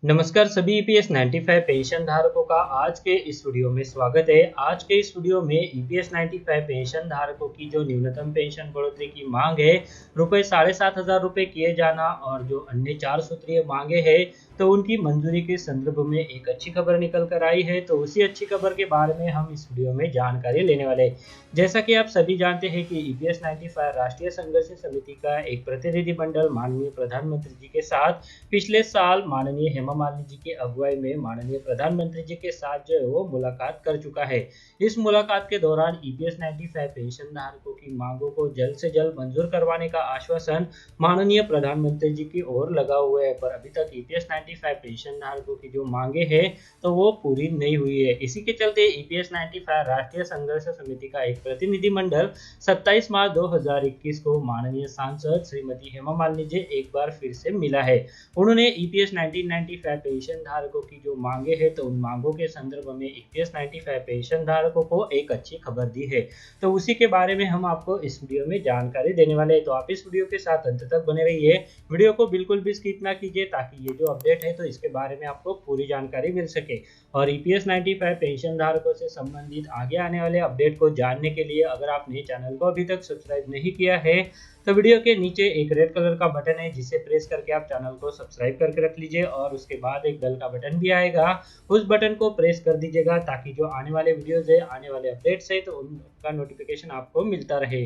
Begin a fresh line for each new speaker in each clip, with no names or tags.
नमस्कार सभी EPS 95 pension धारकों का आज के इस वीडियो में स्वागत है। आज के इस वीडियो में ईपीएस 95 पेंशन धारकों की जो न्यूनतम पेंशन बढ़ोतरी की मांग है रुपए 7,500 रुपये किए जाना और जो अन्य 4 सूत्रीय मांगे हैं तो उनकी मंजूरी के संदर्भ में एक अच्छी खबर निकल कर आई है। तो उसी अच्छी खबर के बारे में हम इस वीडियो में जानकारी लेने वाले हैं। जैसा कि आप सभी जानते हैं कि ईपीएस 95 राष्ट्रीय संघर्ष समिति का एक प्रतिनिधि मंडल माननीय प्रधानमंत्री जी के साथ पिछले साल माननीय हेमा मालिनी जी की अगुवाई में माननीय प्रधानमंत्री जी के साथ जो है वो मुलाकात कर चुका है। इस मुलाकात के दौरान ईपीएस 95 पेंशन धारकों की मांगों को जल्द से जल्द मंजूर करवाने का आश्वासन माननीय प्रधानमंत्री जी की ओर लगा हुआ है, पर अभी तक ईपीएस 95 पेंशन धारकों की जो मांगे हैं तो वो पूरी नहीं हुई है। इसी के चलते ईपीएस 95 राष्ट्रीय संघर्ष समिति का एक प्रतिनिधि मंडल 27 मार्च 2021 को माननीय सांसद श्रीमती हेमा मालिनी जी एक बार फिर से मिला है। उन्होंने ईपीएस 1995 पेंशन धारकों की जो मांगे हैं तो उन मांगों के संदर्भ में ईपीएस 95 पेंशन धारकों को एक अच्छी खबर दी है। तो उसी के बारे में हम आपको इस वीडियो में जानकारी देने वाले हैं। तो आप इस वीडियो के साथ अंत तक बने रहिए, वीडियो को बिल्कुल भी स्किप ना कीजिए ताकि ये जो अपडेट है तो इसके बारे में आपको पूरी जानकारी मिल सके। और ईपीएस 95 पेंशन धारकों से संबंधित आगे आने वाले अपडेट को जानने के लिए अगर आपने चैनल को अभी तक सब्सक्राइब नहीं किया है तो वीडियो के नीचे एक रेड कलर का बटन है जिसे प्रेस करके आप चैनल को सब्सक्राइब करके रख लीजिए और उसके बाद एक बेल का बटन भी आएगा, उस बटन को प्रेस कर दीजिएगा ताकि जो आने वाले वीडियोस है, आने वाले अपडेट्स है तो उनका नोटिफिकेशन आपको मिलता रहे।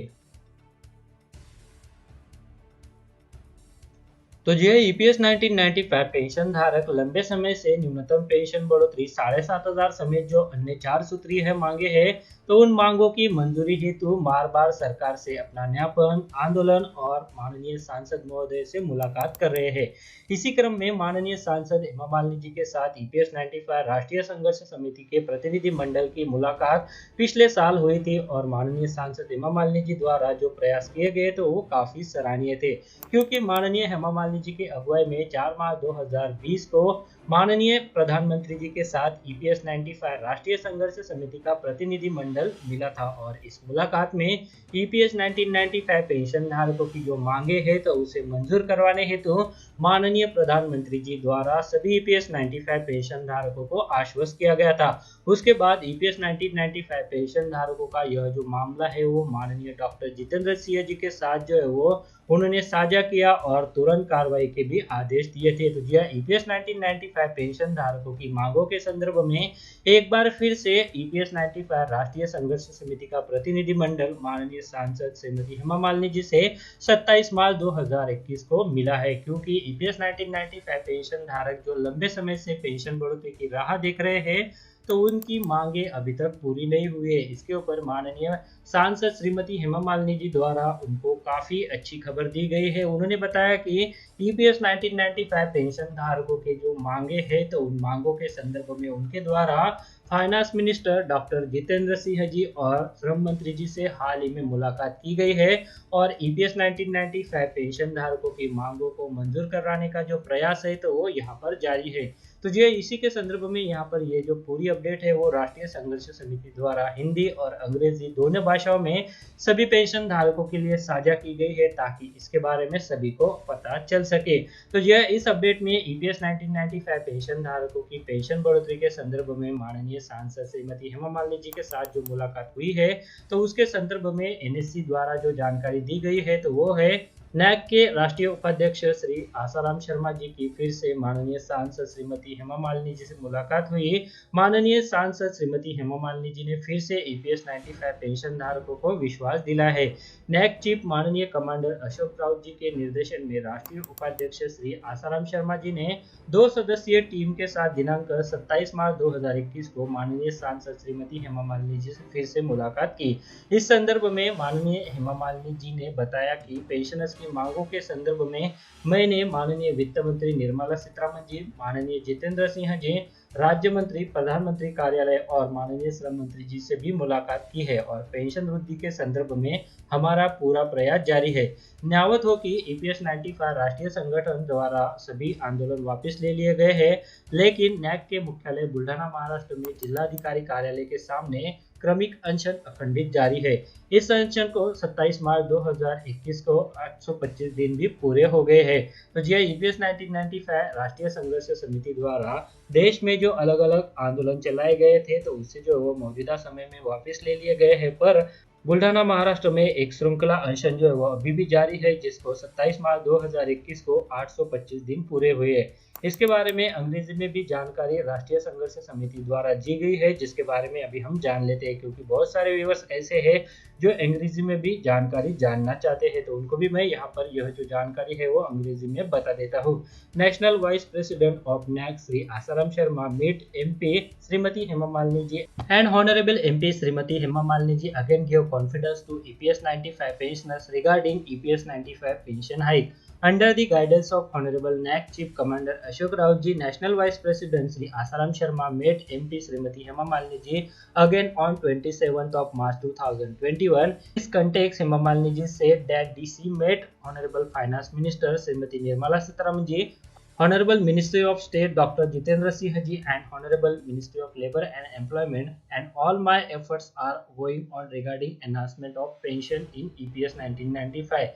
तो जो ईपीएस 1995 पेंशन धारक लंबे समय से न्यूनतम पेंशन बढ़ोतरी 7,500 समेत जो अन्य 4 सूत्रीय है मांगे हैं तो उन मांगों की मंजूरी हेतु बार बार सरकार से अपना ज्ञापन, आंदोलन और माननीय सांसद महोदय से मुलाकात कर रहे हैं। इसी क्रम में माननीय सांसद हेमा मालिनी जी के साथ ईपीएस 95 राष्ट्रीय संघर्ष समिति के प्रतिनिधि मंडल की मुलाकात पिछले साल हुई थी और माननीय सांसद हेमा मालिनी जी द्वारा जो प्रयास किए गए तो वो काफी सराहनीय थे, क्योंकि माननीय हेमा मालिनी जी की अगुवाई में 4 मार्च 2020 को माननीय प्रधानमंत्री जी के साथ ईपीएस 95 राष्ट्रीय संघर्ष समिति का प्रतिनिधि मंडल मिला था और इस मुलाकात में ईपीएस 1995 पेंशन धारकों की जो मांगे हैं तो उसे मंजूर करवाने हेतु माननीय प्रधानमंत्री जी द्वारा सभी ईपीएस 95 पेंशन धारकों को आश्वस्त किया गया था। उसके बाद ईपीएस 1995 पेंशन धारकों का यह जो मामला है वो माननीय डॉक्टर जितेंद्र सिंह जी के साथ जो है वो उन्होंने साझा किया और तुरंत कार्रवाई के भी आदेश दिए थे। तो जी ईपीएस 1995 पेंशन धारकों की मांगों के संदर्भ में एक बार फिर से ईपीएस 95 राष्ट्रीय संघर्ष समिति का प्रतिनिधि मंडल माननीय सांसद श्रीमती हेमा मालिनी जी से 27 मार्च 2021 को मिला है, क्योंकि ईपीएस 1995 पेंशन धारक जो लंबे समय से पेंशन बढ़ोतरी की राह देख रहे हैं तो उनकी मांगे अभी तक पूरी नहीं हुई है। इसके ऊपर माननीय सांसद श्रीमती हेमा मालिनी जी द्वारा उनको काफी अच्छी खबर दी गई है। उन्होंने बताया कि ईपीएस 1995 पेंशन धारकों के जो मांगे हैं तो उन मांगों के संदर्भ में उनके द्वारा finance minister doctor Jitendra Singh ji और श्रम मंत्री जी से हाल ही में मुलाकात की गई है और ईपीएस 1995 पेंशन धारकों की मांगों को मंजूर कराने का जो प्रयास है तो वो यहाँ पर जारी है। तो जी इसी के संदर्भ में यहाँ पर ये जो पूरी अपडेट है वो राष्ट्रीय संघर्ष समिति द्वारा हिंदी और अंग्रेजी दोनों भाषाओं में सभी पेंशन धारकों के लिए साझा की गई है ताकि इसके बारे में सभी को पता चल सके। तो यह इस अपडेट में ईपीएस 1995 पेंशन धारकों की पेंशन बढ़ोतरी के संदर्भ में माननीय सांसद श्रीमती हेमा मालिनी जी के साथ जो मुलाकात हुई है तो उसके संदर्भ में एनएससी द्वारा जो जानकारी दी गई है तो वो है नैक के राष्ट्रीय उपाध्यक्ष श्री आसाराम शर्मा जी की फिर से माननीय सांसद श्रीमती हेमा मालिनी जी से मुलाकात हुई। माननीय सांसद श्रीमती हेमा मालिनी जी ने फिर से ईपीएस 95 पेंशन धारकों को विश्वास दिलाया है। नैक चीफ माननीय कमांडर अशोक राउत जी के निर्देशन में राष्ट्रीय उपाध्यक्ष श्री आसाराम शर्मा जी ने 2 सदस्यीय टीम के साथ दिनांक 27 मार्च 2021 को माननीय सांसद श्रीमती हेमा मालिनी जी से फिर से मुलाकात की। इस संदर्भ में माननीय हेमा मालिनी जी ने बताया कि पेंशनर्स की मांगों के संदर्भ में मैंने माननीय वित्त मंत्री निर्मला सीतारमण जी, माननीय जितेंद्र सिंह जी, राज्य मंत्री प्रधानमंत्री कार्यालय और माननीय श्रम मंत्री जी से भी मुलाकात की है और पेंशन वृद्धि के संदर्भ में हमारा पूरा प्रयास जारी है। न्यावत हो कि ईपीएस 95 राष्ट्रीय संगठन द्वारा सभी आंदोलन वापस ले लिए गए हैं, लेकिन नैक के मुख्यालय बुल्ढाना महाराष्ट्र में जिलाधिकारी कार्यालय के सामने क्रमिक अनशन अखंडित जारी है। इस अनशन को 27 मार्च 2021 को 825 दिन भी पूरे हो गए हैं। तो जी ईपीएस 1995 राष्ट्रीय संघर्ष समिति द्वारा देश में जो अलग अलग आंदोलन चलाए गए थे तो उससे जो वो मौजूदा समय में वापस ले लिए गए हैं, पर बुल्ढाना महाराष्ट्र में एक श्रृंखला अनशन जो है वो अभी भी जारी है, जिसको 27 मार्च 2021 को 825 दिन पूरे हुए हैं। इसके बारे में अंग्रेजी में भी जानकारी राष्ट्रीय संघर्ष समिति द्वारा दी गई है, जिसके बारे में अभी हम जान लेते हैं, क्योंकि बहुत सारे व्यूअर्स ऐसे हैं जो अंग्रेजी में भी जानकारी जानना चाहते हैं, तो उनको भी मैं यहाँ पर यह जो जानकारी है वो अंग्रेजी में बता देता हूँ। नेशनल वाइस प्रेसिडेंट ऑफ नैक Shri Asaram Sharma meet MP Shrimati Hema Malini ji and Honorable MP Srimati Hema Malini ji again gave confidence to EPS 95 pensioners regarding EPS 95 pension hike. Under the guidance of Honorable NAC Chief Commander Ashok Rao ji, National Vice President Sri Asaram Sharma met MP Srimati Hema Malini ji again on 27th of March 2021. In this context, Hema Malini ji said that DC met Honorable Finance Minister Srimati Nirmala Sitharaman ji, Honorable Ministry of State Dr. Jitendra Singh ji and Honorable Ministry of Labour and Employment, and all my efforts are going on regarding enhancement of pension in EPS 1995.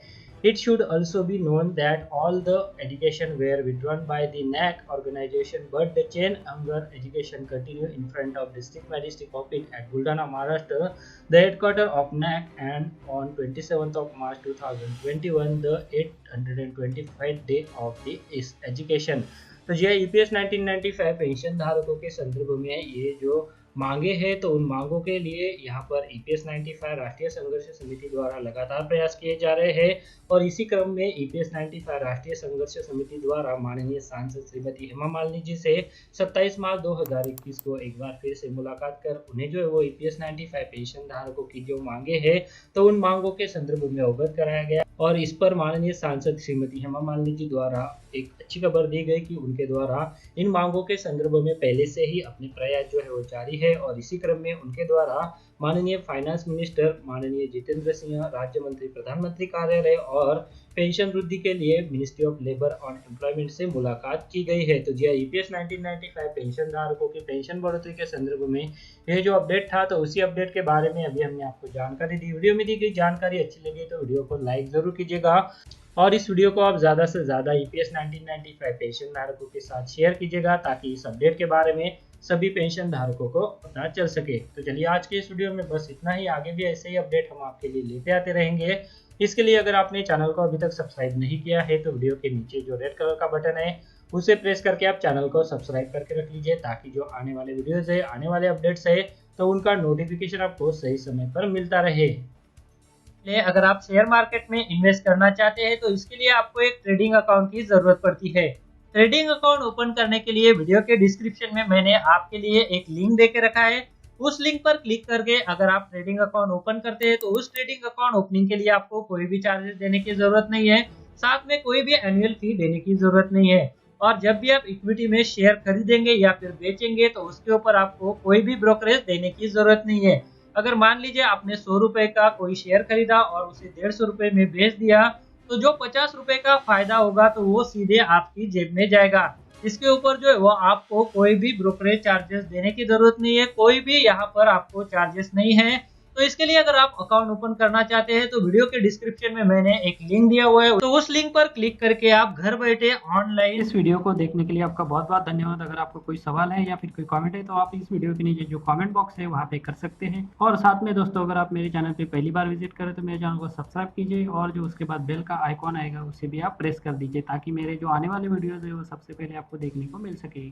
It should also be known that all the education were withdrawn by the NAC organization, but the chain Amgar education continued in front of District Magistrate office at Buldana, Maharashtra, the headquarters of NAC, and on 27th of March 2021, the 825th day of the education. तो जी EPS 1995 pension धारकों के संदर्भ में ये जो मांगे हैं, तो उन मांगों के लिए यहाँ पर ईपीएस 95 राष्ट्रीय संघर्ष समिति द्वारा लगातार प्रयास किए जा रहे हैं, और इसी क्रम में ईपीएस 95 राष्ट्रीय संघर्ष समिति द्वारा माननीय सांसद श्रीमती हेमा मालिनी जी से 27 मार्च 2021 को एक बार फिर से मुलाकात कर उन्हें जो है वो ईपीएस 95 पेंशन धारकों की जो मांगे हैं तो उन मांगों के संदर्भ में अवगत कराया गया, और इस पर माननीय सांसद श्रीमती हेमा मालिनी जी द्वारा एक अच्छी खबर दी गई कि उनके द्वारा इन मांगों के संदर्भ में पहले से ही अपने प्रयास जो है वो जारी है, और इसी क्रम में उनके द्वारा माननीय फाइनेंस मिनिस्टर माननीय जितेंद्र सिंह, राज्य मंत्री प्रधानमंत्री कार्यालय और पेंशन वृद्धि के लिए मिनिस्ट्री ऑफ लेबर और एम्प्लॉयमेंट से मुलाकात की गई है। तो जी ईपीएस 1995 पेंशन धारकों की पेंशन बढ़ोतरी के संदर्भ में यह जो अपडेट था, तो उसी अपडेट के बारे में अभी हमने आपको जानकारी दी। वीडियो में दी गई जानकारी अच्छी लगी तो वीडियो को लाइक जरूर कीजिएगा, और इस वीडियो को आप ज़्यादा से ज़्यादा ईपीएस 1995 पेंशन धारकों के साथ शेयर कीजिएगा, ताकि इस अपडेट के बारे में सभी पेंशन धारकों को पता चल सके। तो चलिए आज के इस वीडियो में बस इतना ही, आगे भी ऐसे ही अपडेट हम आपके लिए लेते आते रहेंगे। इसके लिए अगर आपने चैनल को अभी तक सब्सक्राइब नहीं किया है तो वीडियो के नीचे जो रेड कलर का बटन है उसे प्रेस करके आप चैनल को सब्सक्राइब करके रख लीजिए, ताकि जो आने वाले वीडियोज है, आने वाले अपडेट्स है, तो उनका नोटिफिकेशन आपको सही समय पर मिलता रहे। अगर आप शेयर मार्केट में इन्वेस्ट करना चाहते हैं तो इसके लिए आपको एक ट्रेडिंग अकाउंट की जरूरत पड़ती है। ट्रेडिंग अकाउंट ओपन करने के लिए वीडियो के डिस्क्रिप्शन में मैंने आपके लिए एक लिंक देके रखा है। उस लिंक पर क्लिक करके अगर आप ट्रेडिंग अकाउंट ओपन करते हैं तो उस ट्रेडिंग अकाउंट ओपनिंग के लिए आपको कोई भी चार्जेस देने की जरूरत नहीं है, साथ में कोई भी एनुअल फी देने की जरूरत नहीं है। और जब भी आप इक्विटी में शेयर खरीदेंगे या फिर बेचेंगे तो उसके ऊपर आपको कोई भी ब्रोकरेज देने की जरूरत नहीं है। अगर मान लीजिए आपने 100 रुपए का कोई शेयर खरीदा और उसे 150 रुपए में बेच दिया, तो जो 50 रुपए का फायदा होगा तो वो सीधे आपकी जेब में जाएगा। इसके ऊपर जो है वो आपको कोई भी ब्रोकरेज चार्जेस देने की जरूरत नहीं है, कोई भी यहाँ पर आपको चार्जेस नहीं है। तो इसके लिए अगर आप अकाउंट ओपन करना चाहते हैं तो वीडियो के डिस्क्रिप्शन में मैंने एक लिंक दिया हुआ है, तो उस लिंक पर क्लिक करके आप घर बैठे ऑनलाइन
इस वीडियो को देखने के लिए आपका बहुत बहुत धन्यवाद। अगर आपको कोई सवाल है या फिर कोई कमेंट है तो आप इस वीडियो के नीचे जो कमेंट बॉक्स है वहाँ पे कर सकते हैं। और साथ में दोस्तों अगर आप मेरे चैनल पे पहली बार विजिट करें तो मेरे चैनल को सब्सक्राइब कीजिए, और जो उसके बाद बेल का आइकॉन आएगा उसे भी आप प्रेस कर दीजिए, ताकि मेरे जो आने वाले वीडियोज़ है वो सबसे पहले आपको देखने को मिल सके।